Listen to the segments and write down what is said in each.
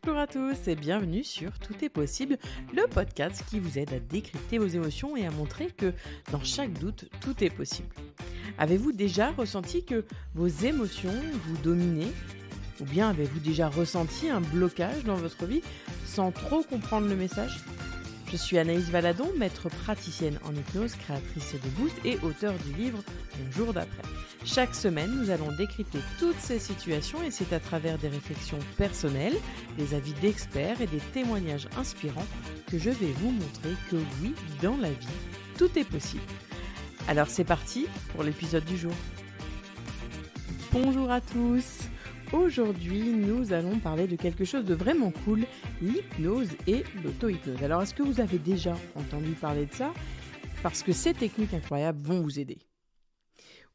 Bonjour à tous et bienvenue sur Tout est possible, le podcast qui vous aide à décrypter vos émotions et à montrer que dans chaque doute, tout est possible. Avez-vous déjà ressenti que vos émotions vous dominaient? Ou bien avez-vous déjà ressenti un blocage dans votre vie sans trop comprendre le message? Je suis Anaïs Valadon, maître praticienne en hypnose, créatrice de Boost et auteure du livre Le jour d'après. Chaque semaine, nous allons décrypter toutes ces situations et c'est à travers des réflexions personnelles, des avis d'experts et des témoignages inspirants que je vais vous montrer que oui, dans la vie, tout est possible. Alors c'est parti pour l'épisode du jour. Bonjour à tous. Aujourd'hui, nous allons parler de quelque chose de vraiment cool, l'hypnose et l'auto-hypnose. Alors, est-ce que vous avez déjà entendu parler de ça? Parce que ces techniques incroyables vont vous aider.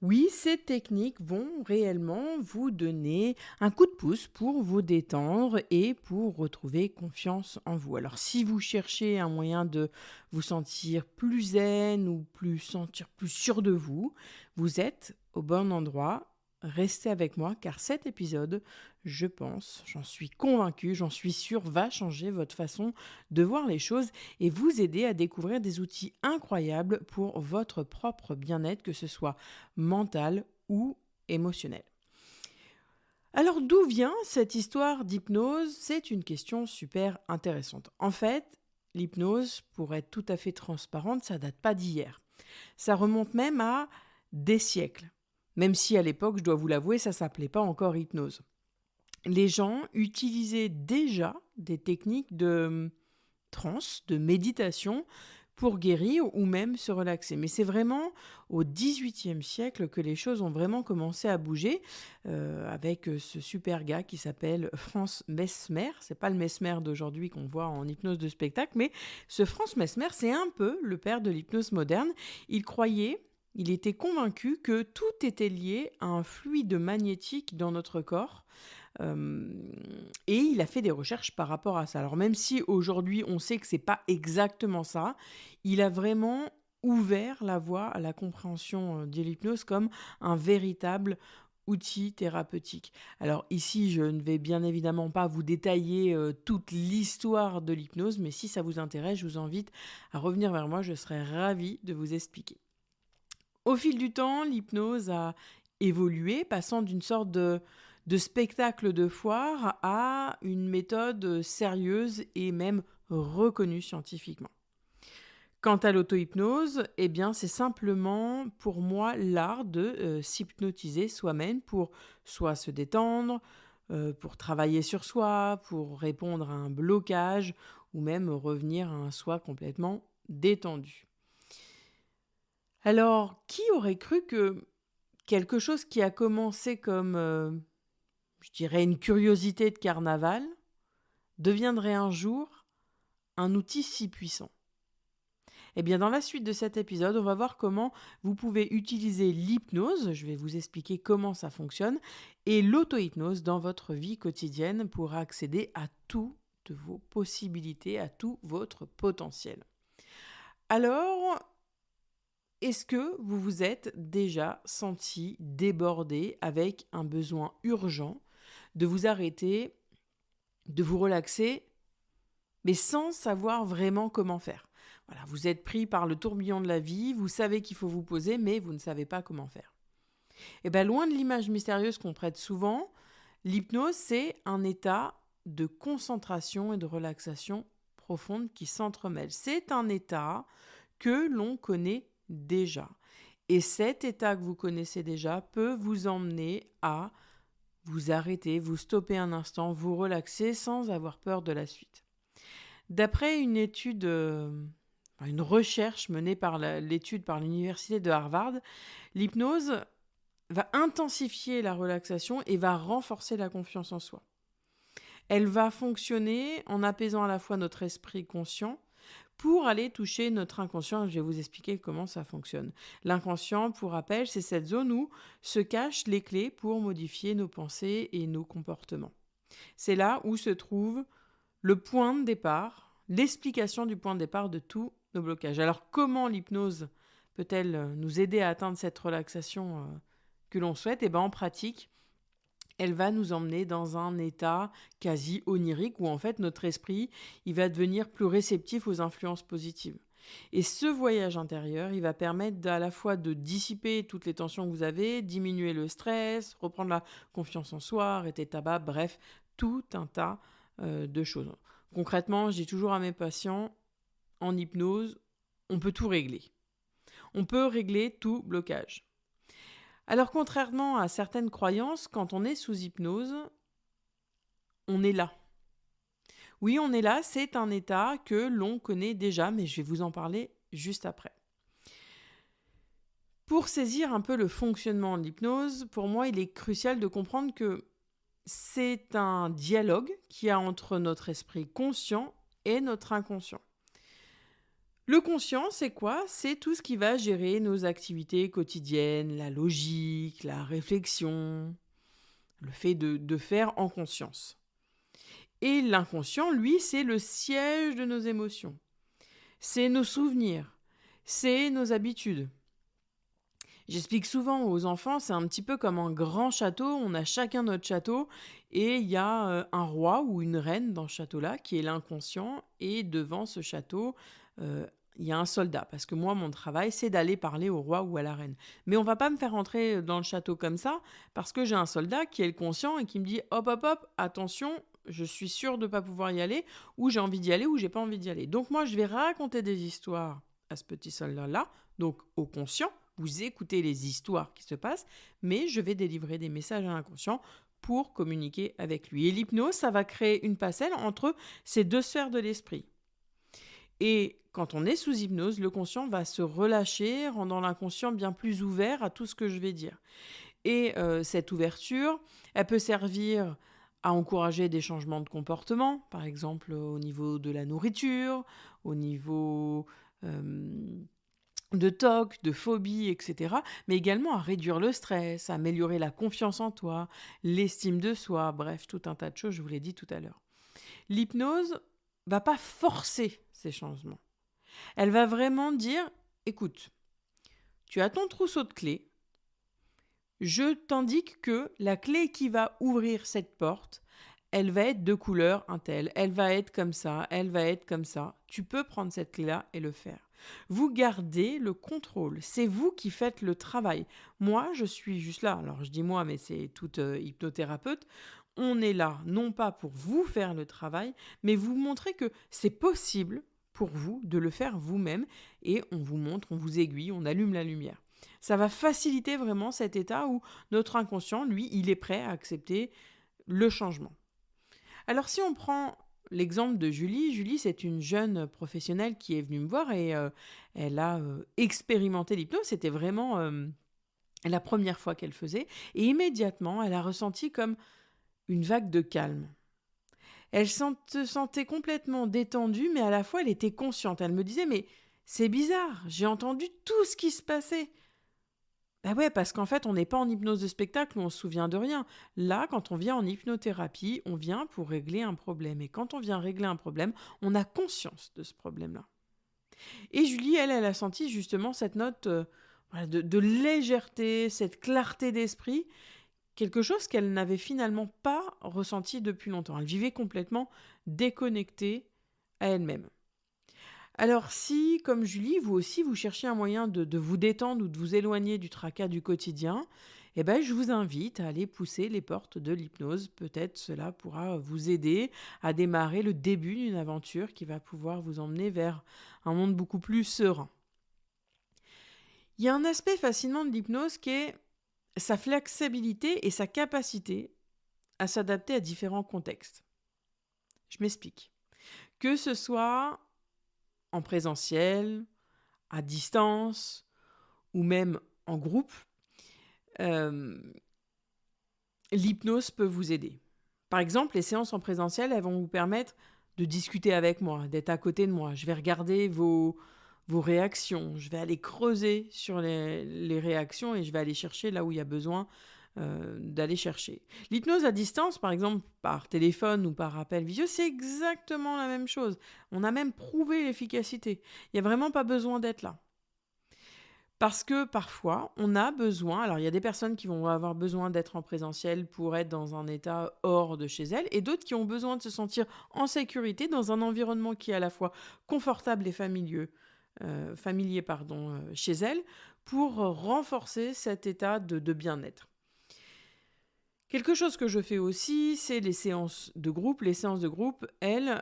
Oui, ces techniques vont réellement vous donner un coup de pouce pour vous détendre et pour retrouver confiance en vous. Alors, si vous cherchez un moyen de vous sentir plus zen ou sentir plus sûr de vous, vous êtes au bon endroit. Restez avec moi car cet épisode, je pense, j'en suis convaincue, j'en suis sûre, va changer votre façon de voir les choses et vous aider à découvrir des outils incroyables pour votre propre bien-être, que ce soit mental ou émotionnel. Alors d'où vient cette histoire d'hypnose? C'est une question super intéressante. En fait, l'hypnose, pour être tout à fait transparente, ça date pas d'hier. Ça remonte même à des siècles. Même si à l'époque, je dois vous l'avouer, ça ne s'appelait pas encore hypnose. Les gens utilisaient déjà des techniques de transe, de méditation pour guérir ou même se relaxer. Mais c'est vraiment au XVIIIe siècle que les choses ont vraiment commencé à bouger avec ce super gars qui s'appelle Franz Mesmer. C'est pas le Mesmer d'aujourd'hui qu'on voit en hypnose de spectacle, mais ce Franz Mesmer, c'est un peu le père de l'hypnose moderne. Il était convaincu que tout était lié à un fluide magnétique dans notre corps. Et il a fait des recherches par rapport à ça. Alors même si aujourd'hui on sait que c'est pas exactement ça, il a vraiment ouvert la voie à la compréhension de l'hypnose comme un véritable outil thérapeutique. Alors ici, je ne vais bien évidemment pas vous détailler toute l'histoire de l'hypnose, mais si ça vous intéresse, je vous invite à revenir vers moi, je serai ravie de vous expliquer. Au fil du temps, l'hypnose a évolué, passant d'une sorte de spectacle de foire à une méthode sérieuse et même reconnue scientifiquement. Quant à l'auto-hypnose, eh bien, c'est simplement pour moi l'art de s'hypnotiser soi-même pour soit se détendre, pour travailler sur soi, pour répondre à un blocage ou même revenir à un soi complètement détendu. Alors, qui aurait cru que quelque chose qui a commencé comme, je dirais, une curiosité de carnaval, deviendrait un jour un outil si puissant? Eh bien, dans la suite de cet épisode, on va voir comment vous pouvez utiliser l'hypnose, je vais vous expliquer comment ça fonctionne, et l'auto-hypnose dans votre vie quotidienne pour accéder à toutes vos possibilités, à tout votre potentiel. Alors, est-ce que vous vous êtes déjà senti débordé avec un besoin urgent de vous arrêter, de vous relaxer, mais sans savoir vraiment comment faire? Voilà, vous êtes pris par le tourbillon de la vie, vous savez qu'il faut vous poser, mais vous ne savez pas comment faire. Eh bien, loin de l'image mystérieuse qu'on prête souvent, l'hypnose, c'est un état de concentration et de relaxation profonde qui s'entremêlent. C'est un état que l'on connaît déjà. Et cet état que vous connaissez déjà peut vous emmener à vous arrêter, vous stopper un instant, vous relaxer sans avoir peur de la suite. D'après une recherche menée par l'étude par l'université de Harvard, l'hypnose va intensifier la relaxation et va renforcer la confiance en soi. Elle va fonctionner en apaisant à la fois notre esprit conscient pour aller toucher notre inconscient. Je vais vous expliquer comment ça fonctionne. L'inconscient, pour rappel, c'est cette zone où se cachent les clés pour modifier nos pensées et nos comportements. C'est là où se trouve le point de départ, l'explication du point de départ de tous nos blocages. Alors, comment l'hypnose peut-elle nous aider à atteindre cette relaxation que l'on souhaite? En pratique, elle va nous emmener dans un état quasi onirique où en fait notre esprit, il va devenir plus réceptif aux influences positives. Et ce voyage intérieur, il va permettre à la fois de dissiper toutes les tensions que vous avez, diminuer le stress, reprendre la confiance en soi, arrêter le tabac, bref, tout un tas de choses. Concrètement, je dis toujours à mes patients, en hypnose, on peut tout régler. On peut régler tout blocage. Alors contrairement à certaines croyances, quand on est sous hypnose, on est là. Oui, on est là, c'est un état que l'on connaît déjà, mais je vais vous en parler juste après. Pour saisir un peu le fonctionnement de l'hypnose, pour moi, il est crucial de comprendre que c'est un dialogue qu'il y a entre notre esprit conscient et notre inconscient. Le conscient, c'est quoi? C'est tout ce qui va gérer nos activités quotidiennes, la logique, la réflexion, le fait de faire en conscience. Et l'inconscient, lui, c'est le siège de nos émotions. C'est nos souvenirs, c'est nos habitudes. J'explique souvent aux enfants, c'est un petit peu comme un grand château, on a chacun notre château et il y a un roi ou une reine dans ce château-là qui est l'inconscient et devant ce château, il y a un soldat. Parce que moi, mon travail, c'est d'aller parler au roi ou à la reine. Mais on va pas me faire entrer dans le château comme ça parce que j'ai un soldat qui est le conscient et qui me dit « hop, hop, hop, attention, je suis sûr de ne pas pouvoir y aller ou j'ai envie d'y aller ou j'ai pas envie d'y aller. » Donc moi, je vais raconter des histoires à ce petit soldat-là, donc au conscient. Vous écoutez les histoires qui se passent, mais je vais délivrer des messages à l'inconscient pour communiquer avec lui. Et l'hypnose, ça va créer une passerelle entre ces deux sphères de l'esprit. Et quand on est sous hypnose, le conscient va se relâcher, rendant l'inconscient bien plus ouvert à tout ce que je vais dire. Et cette ouverture, elle peut servir à encourager des changements de comportement, par exemple au niveau de la nourriture, au niveau de TOC, de phobie, etc. Mais également à réduire le stress, à améliorer la confiance en toi, l'estime de soi, bref, tout un tas de choses, je vous l'ai dit tout à l'heure. L'hypnose va pas forcer ces changements. Elle va vraiment dire, écoute, tu as ton trousseau de clés, je t'indique que la clé qui va ouvrir cette porte, elle va être de couleur un tel, elle va être comme ça, elle va être comme ça. Tu peux prendre cette clé-là et le faire. Vous gardez le contrôle, c'est vous qui faites le travail. Moi, je suis juste là. Alors, je dis moi, mais c'est toute hypnothérapeute. On est là, non pas pour vous faire le travail, mais vous montrer que c'est possible pour vous de le faire vous-même et on vous montre, on vous aiguille, on allume la lumière. Ça va faciliter vraiment cet état où notre inconscient, lui, il est prêt à accepter le changement. Alors si on prend l'exemple de Julie, Julie c'est une jeune professionnelle qui est venue me voir et elle a expérimenté l'hypnose, c'était vraiment la première fois qu'elle faisait et immédiatement elle a ressenti comme une vague de calme. Elle se sentait complètement détendue mais à la fois elle était consciente, elle me disait mais c'est bizarre, j'ai entendu tout ce qui se passait. Bah ouais, parce qu'en fait, on n'est pas en hypnose de spectacle où on se souvient de rien. Là, quand on vient en hypnothérapie, on vient pour régler un problème. Et quand on vient régler un problème, on a conscience de ce problème-là. Et Julie, elle a senti justement cette note voilà, de légèreté, cette clarté d'esprit, quelque chose qu'elle n'avait finalement pas ressenti depuis longtemps. Elle vivait complètement déconnectée à elle-même. Alors si, comme Julie, vous aussi, vous cherchez un moyen de vous détendre ou de vous éloigner du tracas du quotidien, eh ben, je vous invite à aller pousser les portes de l'hypnose. Peut-être cela pourra vous aider à démarrer le début d'une aventure qui va pouvoir vous emmener vers un monde beaucoup plus serein. Il y a un aspect fascinant de l'hypnose qui est sa flexibilité et sa capacité à s'adapter à différents contextes. Je m'explique. Que ce soit en présentiel, à distance ou même en groupe, l'hypnose peut vous aider. Par exemple, les séances en présentiel, elles vont vous permettre de discuter avec moi, d'être à côté de moi. Je vais regarder vos réactions, je vais aller creuser sur les réactions et je vais aller chercher là où il y a besoin d'aller chercher. L'hypnose à distance, par exemple par téléphone ou par appel visio, c'est exactement la même chose. On a même prouvé l'efficacité. Il n'y a vraiment pas besoin d'être là. Parce que parfois, on a besoin, alors il y a des personnes qui vont avoir besoin d'être en présentiel pour être dans un état hors de chez elles, et d'autres qui ont besoin de se sentir en sécurité dans un environnement qui est à la fois confortable et familier chez elles, pour renforcer cet état de bien-être. Quelque chose que je fais aussi, c'est les séances de groupe. Les séances de groupe, elles,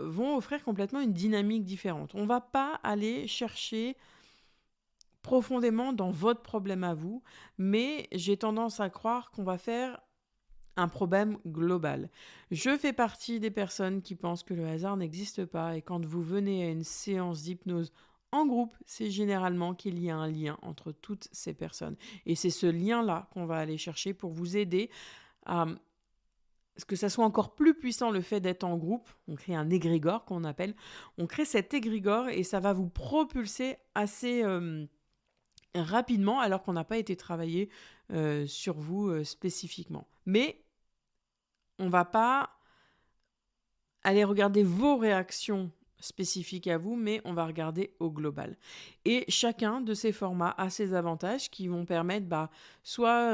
vont offrir complètement une dynamique différente. On ne va pas aller chercher profondément dans votre problème à vous, mais j'ai tendance à croire qu'on va faire un problème global. Je fais partie des personnes qui pensent que le hasard n'existe pas, et quand vous venez à une séance d'hypnose en groupe, c'est généralement qu'il y a un lien entre toutes ces personnes. Et c'est ce lien-là qu'on va aller chercher pour vous aider à ce que ça soit encore plus puissant, le fait d'être en groupe. On crée un égrégore qu'on appelle. On crée cet égrégore et ça va vous propulser assez rapidement, alors qu'on n'a pas été travaillé sur vous spécifiquement. Mais on ne va pas aller regarder vos réactions spécifiques à vous, mais on va regarder au global. Et chacun de ces formats a ses avantages qui vont permettre soit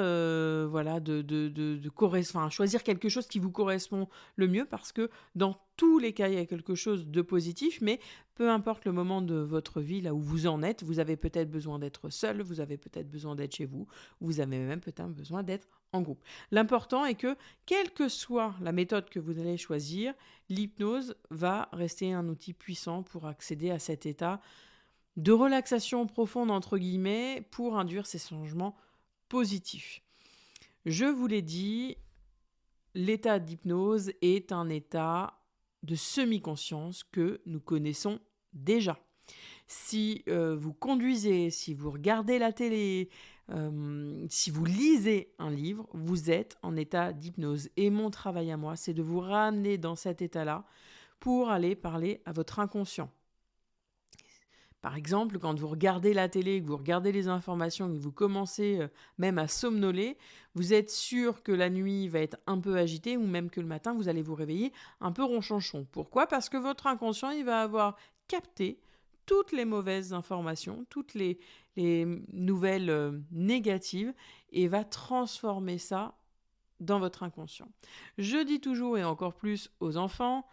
choisir quelque chose qui vous correspond le mieux, parce que dans tous les cas, il y a quelque chose de positif, mais peu importe le moment de votre vie, là où vous en êtes, vous avez peut-être besoin d'être seul, vous avez peut-être besoin d'être chez vous, vous avez même peut-être besoin d'être en groupe. L'important est que, quelle que soit la méthode que vous allez choisir, l'hypnose va rester un outil puissant pour accéder à cet état de relaxation profonde, entre guillemets, pour induire ces changements positifs. Je vous l'ai dit, l'état d'hypnose est un état de semi-conscience que nous connaissons déjà. Si vous conduisez, si vous regardez la télé, si vous lisez un livre, vous êtes en état d'hypnose. Et mon travail à moi, c'est de vous ramener dans cet état-là pour aller parler à votre inconscient. Par exemple, quand vous regardez la télé, que vous regardez les informations, que vous commencez même à somnoler, vous êtes sûr que la nuit va être un peu agitée, ou même que le matin, vous allez vous réveiller un peu ronchonchon. Pourquoi ? Parce que votre inconscient, il va avoir capté toutes les mauvaises informations, toutes les nouvelles négatives, et va transformer ça dans votre inconscient. Je dis toujours, et encore plus aux enfants,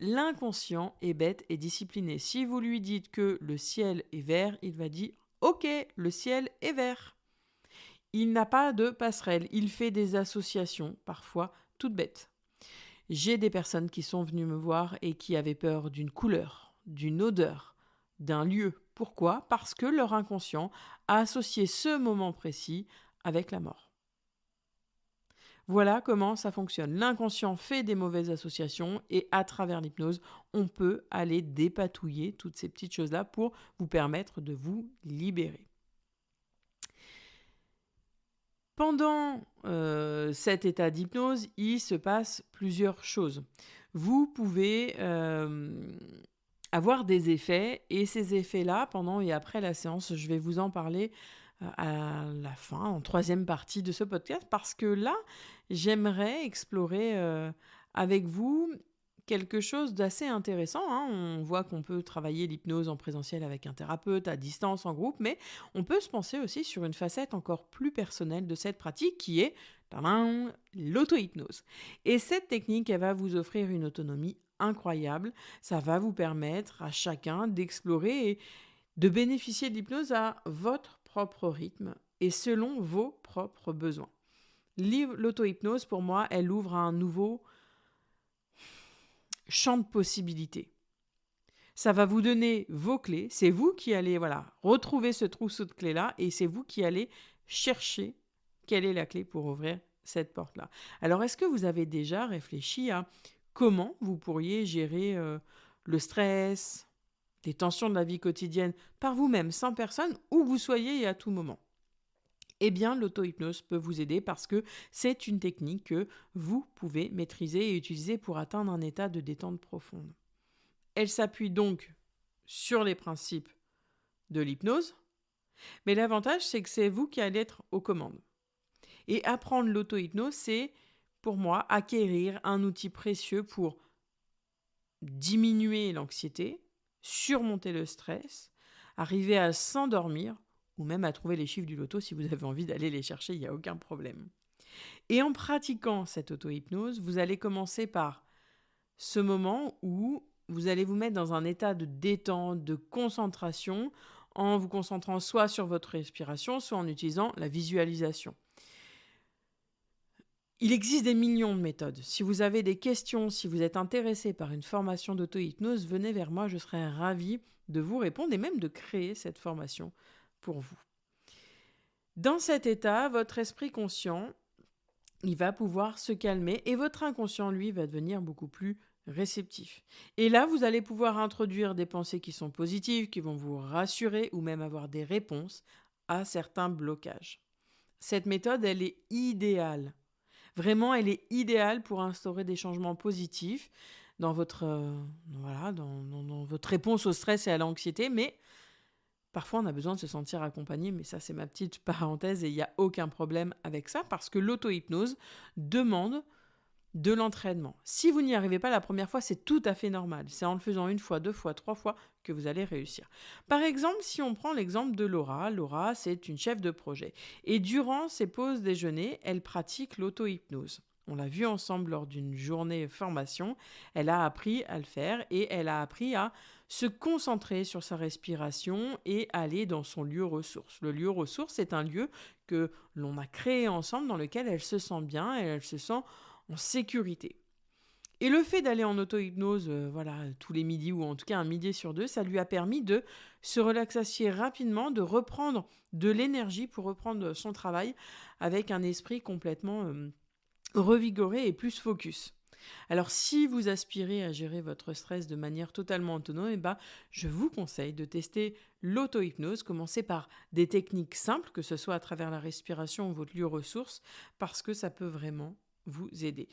l'inconscient est bête et discipliné. Si vous lui dites que le ciel est vert, il va dire « Ok, le ciel est vert ». Il n'a pas de passerelle, il fait des associations, parfois toutes bêtes. J'ai des personnes qui sont venues me voir et qui avaient peur d'une couleur, d'une odeur, d'un lieu. Pourquoi ? Parce que leur inconscient a associé ce moment précis avec la mort. Voilà comment ça fonctionne. L'inconscient fait des mauvaises associations et à travers l'hypnose, on peut aller dépatouiller toutes ces petites choses-là pour vous permettre de vous libérer. Pendant cet état d'hypnose, il se passe plusieurs choses. Vous pouvez avoir des effets, et ces effets-là, pendant et après la séance, je vais vous en parler à la fin, en troisième partie de ce podcast, parce que là, j'aimerais explorer avec vous quelque chose d'assez intéressant. On voit qu'on peut travailler l'hypnose en présentiel avec un thérapeute, à distance, en groupe, mais on peut se penser aussi sur une facette encore plus personnelle de cette pratique qui est l'auto-hypnose. Et cette technique, elle va vous offrir une autonomie incroyable. Ça va vous permettre à chacun d'explorer et de bénéficier de l'hypnose à votre propre rythme et selon vos propres besoins. L'auto-hypnose, pour moi, elle ouvre un nouveau champ de possibilités. Ça va vous donner vos clés, c'est vous qui allez retrouver ce trousseau de clés-là, et c'est vous qui allez chercher quelle est la clé pour ouvrir cette porte-là. Alors, est-ce que vous avez déjà réfléchi à comment vous pourriez gérer le stress, les tensions de la vie quotidienne par vous-même, sans personne, où vous soyez et à tout moment? Eh bien, l'auto-hypnose peut vous aider parce que c'est une technique que vous pouvez maîtriser et utiliser pour atteindre un état de détente profonde. Elle s'appuie donc sur les principes de l'hypnose, mais l'avantage, c'est que c'est vous qui allez être aux commandes. Et apprendre l'auto-hypnose, c'est, pour moi, acquérir un outil précieux pour diminuer l'anxiété, surmonter le stress, arriver à s'endormir ou même à trouver les chiffres du loto si vous avez envie d'aller les chercher, il n'y a aucun problème. Et en pratiquant cette auto-hypnose, vous allez commencer par ce moment où vous allez vous mettre dans un état de détente, de concentration, en vous concentrant soit sur votre respiration, soit en utilisant la visualisation. Il existe des millions de méthodes. Si vous avez des questions, si vous êtes intéressé par une formation d'auto-hypnose, venez vers moi, je serai ravie de vous répondre et même de créer cette formation pour vous. Dans cet état, votre esprit conscient, il va pouvoir se calmer et votre inconscient, lui, va devenir beaucoup plus réceptif. Et là, vous allez pouvoir introduire des pensées qui sont positives, qui vont vous rassurer ou même avoir des réponses à certains blocages. Cette méthode, elle est idéale. Vraiment, elle est idéale pour instaurer des changements positifs dans votre, dans votre réponse au stress et à l'anxiété, mais parfois on a besoin de se sentir accompagné, mais ça c'est ma petite parenthèse et il n'y a aucun problème avec ça parce que l'auto-hypnose demande de l'entraînement. Si vous n'y arrivez pas la première fois, c'est tout à fait normal. C'est en le faisant 1 fois, 2 fois, 3 fois que vous allez réussir. Par exemple, si on prend l'exemple de Laura, Laura, c'est une chef de projet. Et durant ses pauses déjeuner, elle pratique l'auto-hypnose. On l'a vu ensemble lors d'une journée formation. Elle a appris à le faire et elle a appris à se concentrer sur sa respiration et aller dans son lieu ressource. Le lieu ressource, c'est un lieu que l'on a créé ensemble dans lequel elle se sent bien et elle se sent en sécurité. Et le fait d'aller en auto-hypnose tous les midis, ou en tout cas un midi sur 2, ça lui a permis de se relaxer rapidement, de reprendre de l'énergie pour reprendre son travail avec un esprit complètement revigoré et plus focus. Alors si vous aspirez à gérer votre stress de manière totalement autonome, je vous conseille de tester l'auto-hypnose. Commencez par des techniques simples, que ce soit à travers la respiration ou votre lieu ressource, parce que ça peut vraiment vous aider.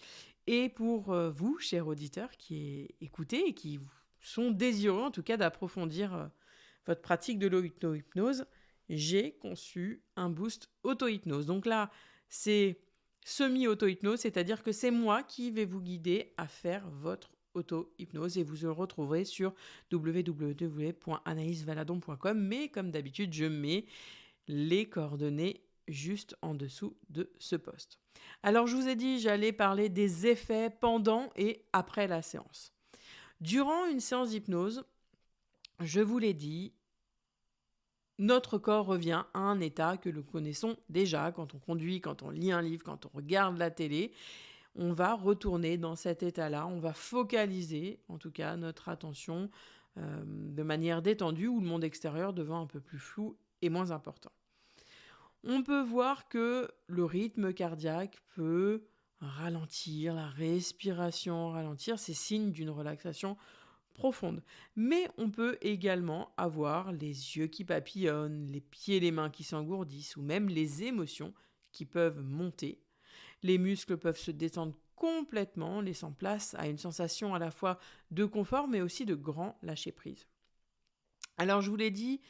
Et pour vous, chers auditeurs, qui écoutez et qui sont désireux en tout cas d'approfondir votre pratique de l'auto-hypnose, j'ai conçu un boost auto-hypnose. Donc là, c'est semi-auto-hypnose, c'est-à-dire que c'est moi qui vais vous guider à faire votre auto-hypnose et vous le retrouverez sur www.anaïsvaladon.com, mais comme d'habitude, je mets les coordonnées juste en dessous de ce post. Alors, je vous ai dit, j'allais parler des effets pendant et après la séance. Durant une séance d'hypnose, je vous l'ai dit, notre corps revient à un état que nous connaissons déjà quand on conduit, quand on lit un livre, quand on regarde la télé. On va retourner dans cet état-là, on va focaliser en tout cas notre attention de manière détendue où le monde extérieur devient un peu plus flou et moins important. On peut voir que le rythme cardiaque peut ralentir, la respiration ralentir, c'est signe d'une relaxation profonde. Mais on peut également avoir les yeux qui papillonnent, les pieds et les mains qui s'engourdissent ou même les émotions qui peuvent monter. Les muscles peuvent se détendre complètement, laissant place à une sensation à la fois de confort mais aussi de grand lâcher-prise. Alors je vous l'ai dit,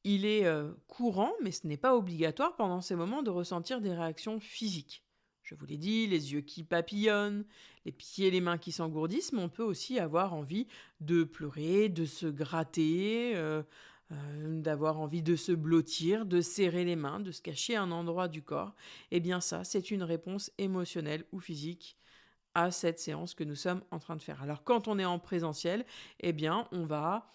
il est courant, mais ce n'est pas obligatoire pendant ces moments de ressentir des réactions physiques. Je vous l'ai dit, les yeux qui papillonnent, les pieds et les mains qui s'engourdissent, mais on peut aussi avoir envie de pleurer, de se gratter, d'avoir envie de se blottir, de serrer les mains, de se cacher un endroit du corps. Eh bien ça, c'est une réponse émotionnelle ou physique à cette séance que nous sommes en train de faire. Alors quand on est en présentiel, eh bien on va...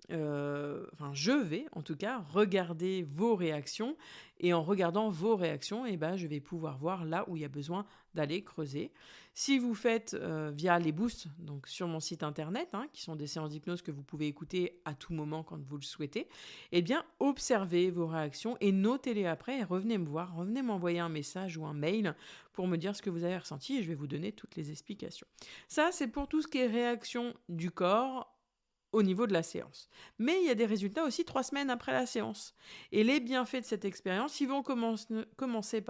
je vais en tout cas regarder vos réactions et en regardant vos réactions, je vais pouvoir voir là où il y a besoin d'aller creuser. Si vous faites via les boosts, donc sur mon site internet, qui sont des séances d'hypnose que vous pouvez écouter à tout moment quand vous le souhaitez, observez vos réactions et notez-les après et revenez me voir, revenez m'envoyer un message ou un mail pour me dire ce que vous avez ressenti et je vais vous donner toutes les explications. Ça, c'est pour tout ce qui est réaction du corps au niveau de la séance. Mais il y a des résultats aussi 3 semaines après la séance. Et les bienfaits de cette expérience, ils vont commencer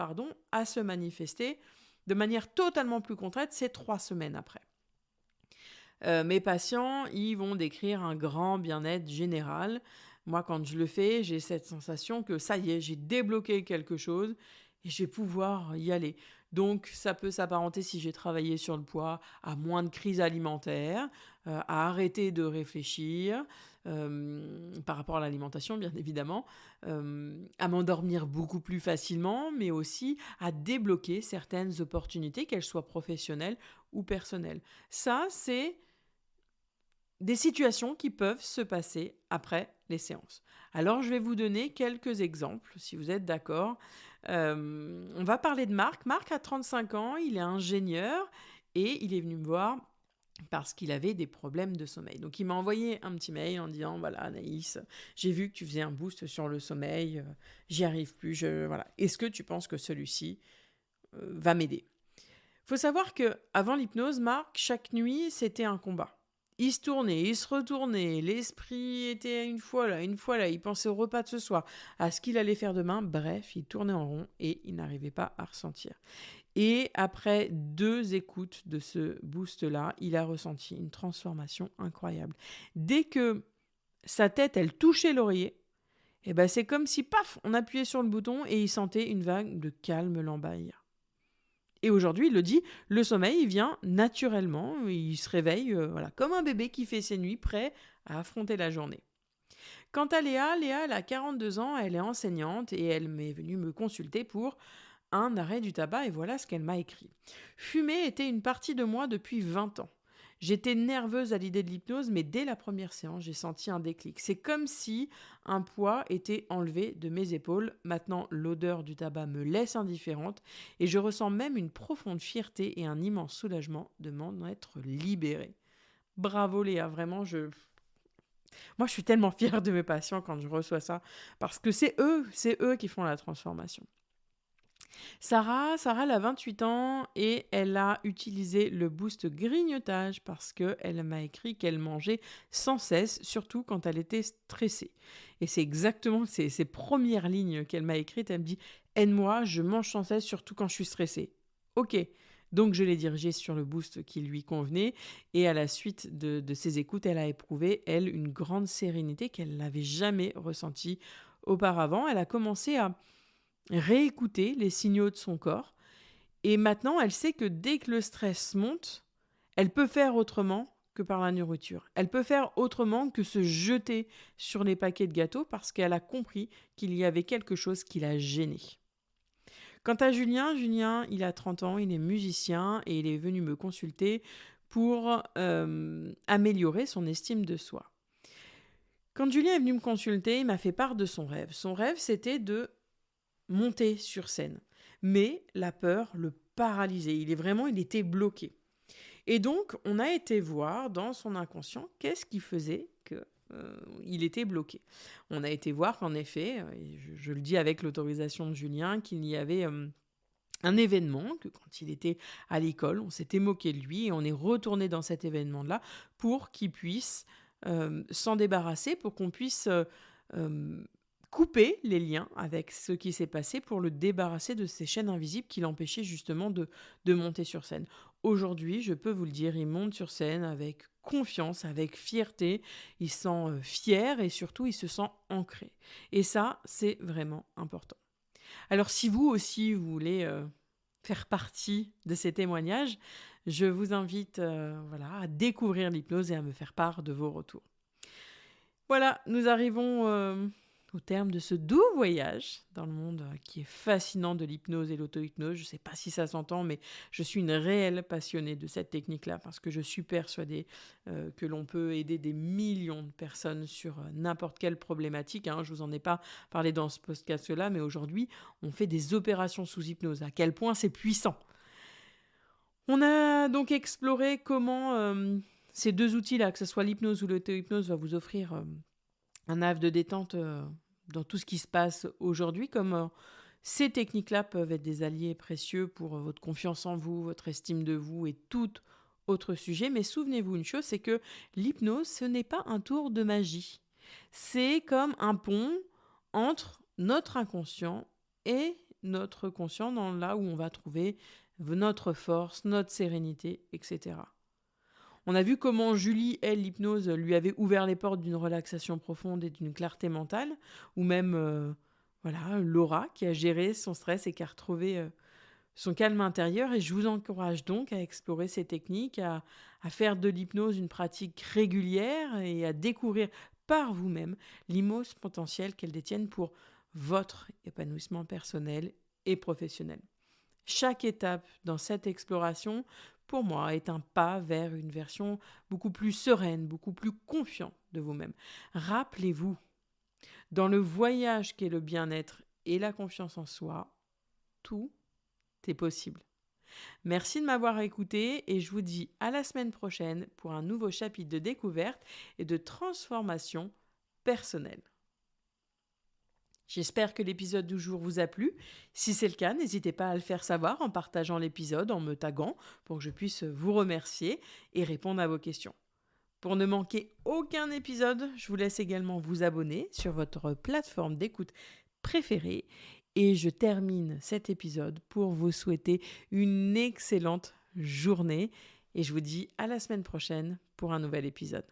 à se manifester de manière totalement plus concrète, c'est 3 semaines après. Mes patients, ils vont décrire un grand bien-être général. Moi, quand je le fais, j'ai cette sensation que ça y est, j'ai débloqué quelque chose et je vais pouvoir y aller. Donc, ça peut s'apparenter, si j'ai travaillé sur le poids, à moins de crises alimentaires, à arrêter de réfléchir par rapport à l'alimentation, bien évidemment, à m'endormir beaucoup plus facilement, mais aussi à débloquer certaines opportunités, qu'elles soient professionnelles ou personnelles. Ça, c'est des situations qui peuvent se passer après les séances. Alors, je vais vous donner quelques exemples, si vous êtes d'accord. On va parler de Marc. Marc a 35 ans, il est ingénieur et il est venu me voir parce qu'il avait des problèmes de sommeil. Donc, il m'a envoyé un petit mail en disant, voilà, Anaïs, j'ai vu que tu faisais un boost sur le sommeil, j'y arrive plus, voilà. Est-ce que tu penses que celui-ci va m'aider? Il faut savoir que avant l'hypnose, Marc, chaque nuit, c'était un combat. Il se tournait, il se retournait, l'esprit était une fois là, il pensait au repas de ce soir, à ce qu'il allait faire demain, bref, il tournait en rond et il n'arrivait pas à ressentir. Et après 2 écoutes de ce boost-là, il a ressenti une transformation incroyable. Dès que sa tête, elle touchait l'oreiller, eh ben c'est comme si, paf, on appuyait sur le bouton et il sentait une vague de calme l'envahir. Et aujourd'hui, il le dit, le sommeil, il vient naturellement, il se réveille voilà, comme un bébé qui fait ses nuits, prêt à affronter la journée. Quant à Léa, elle a 42 ans, elle est enseignante et elle m'est venue me consulter pour un arrêt du tabac et voilà ce qu'elle m'a écrit. Fumer était une partie de moi depuis 20 ans. J'étais nerveuse à l'idée de l'hypnose, mais dès la première séance, j'ai senti un déclic. C'est comme si un poids était enlevé de mes épaules. Maintenant, l'odeur du tabac me laisse indifférente et je ressens même une profonde fierté et un immense soulagement de m'en être libérée. Bravo Léa, vraiment, moi je suis tellement fière de mes patients quand je reçois ça, parce que c'est eux qui font la transformation. Sarah, elle a 28 ans et elle a utilisé le boost grignotage parce qu'elle m'a écrit qu'elle mangeait sans cesse, surtout quand elle était stressée. Et c'est exactement ces premières lignes qu'elle m'a écrites. Elle me dit « Aide-moi, je mange sans cesse, surtout quand je suis stressée. » Ok, donc je l'ai dirigée sur le boost qui lui convenait et à la suite de ses écoutes, elle a éprouvé, elle, une grande sérénité qu'elle n'avait jamais ressentie auparavant. Elle a commencé à réécouter les signaux de son corps. Et maintenant, elle sait que dès que le stress monte, elle peut faire autrement que par la nourriture. Elle peut faire autrement que se jeter sur les paquets de gâteaux parce qu'elle a compris qu'il y avait quelque chose qui la gênait. Quant à Julien, il a 30 ans, il est musicien et il est venu me consulter pour améliorer son estime de soi. Quand Julien est venu me consulter, il m'a fait part de son rêve. Son rêve, c'était de monter sur scène. Mais la peur le paralysait. Il était bloqué. Et donc, on a été voir dans son inconscient qu'est-ce qui faisait qu'il était bloqué. On a été voir qu'en effet, et je le dis avec l'autorisation de Julien, qu'il y avait un événement, que quand il était à l'école, on s'était moqué de lui et on est retourné dans cet événement-là pour qu'il puisse s'en débarrasser, pour qu'on puisse couper les liens avec ce qui s'est passé pour le débarrasser de ces chaînes invisibles qui l'empêchaient justement de monter sur scène. Aujourd'hui, je peux vous le dire, il monte sur scène avec confiance, avec fierté, il se sent fier et surtout il se sent ancré. Et ça, c'est vraiment important. Alors si vous aussi, vous voulez faire partie de ces témoignages, je vous invite à découvrir l'hypnose et à me faire part de vos retours. Voilà, nous arrivons au terme de ce doux voyage dans le monde qui est fascinant de l'hypnose et l'auto-hypnose. Je ne sais pas si ça s'entend, mais je suis une réelle passionnée de cette technique-là parce que je suis persuadée que l'on peut aider des millions de personnes sur n'importe quelle problématique. Je ne vous en ai pas parlé dans ce podcast-là, mais aujourd'hui, on fait des opérations sous hypnose. À quel point c'est puissant. On a donc exploré comment ces 2 outils-là, que ce soit l'hypnose ou l'auto-hypnose, va vous offrir un havre de détente dans tout ce qui se passe aujourd'hui, comme ces techniques-là peuvent être des alliés précieux pour votre confiance en vous, votre estime de vous et tout autre sujet. Mais souvenez-vous une chose, c'est que l'hypnose, ce n'est pas un tour de magie. C'est comme un pont entre notre inconscient et notre conscient, dans là où on va trouver notre force, notre sérénité, etc. On a vu comment Julie, elle, l'hypnose, lui avait ouvert les portes d'une relaxation profonde et d'une clarté mentale, ou même Laura qui a géré son stress et qui a retrouvé son calme intérieur et je vous encourage donc à explorer ces techniques, à faire de l'hypnose une pratique régulière et à découvrir par vous-même l'immense potentiel qu'elles détiennent pour votre épanouissement personnel et professionnel. Chaque étape dans cette exploration, pour moi, est un pas vers une version beaucoup plus sereine, beaucoup plus confiante de vous-même. Rappelez-vous, dans le voyage qu'est le bien-être et la confiance en soi, tout est possible. Merci de m'avoir écouté et je vous dis à la semaine prochaine pour un nouveau chapitre de découverte et de transformation personnelle. J'espère que l'épisode du jour vous a plu. Si c'est le cas, n'hésitez pas à le faire savoir en partageant l'épisode, en me taguant pour que je puisse vous remercier et répondre à vos questions. Pour ne manquer aucun épisode, je vous laisse également vous abonner sur votre plateforme d'écoute préférée. Et je termine cet épisode pour vous souhaiter une excellente journée. Et je vous dis à la semaine prochaine pour un nouvel épisode.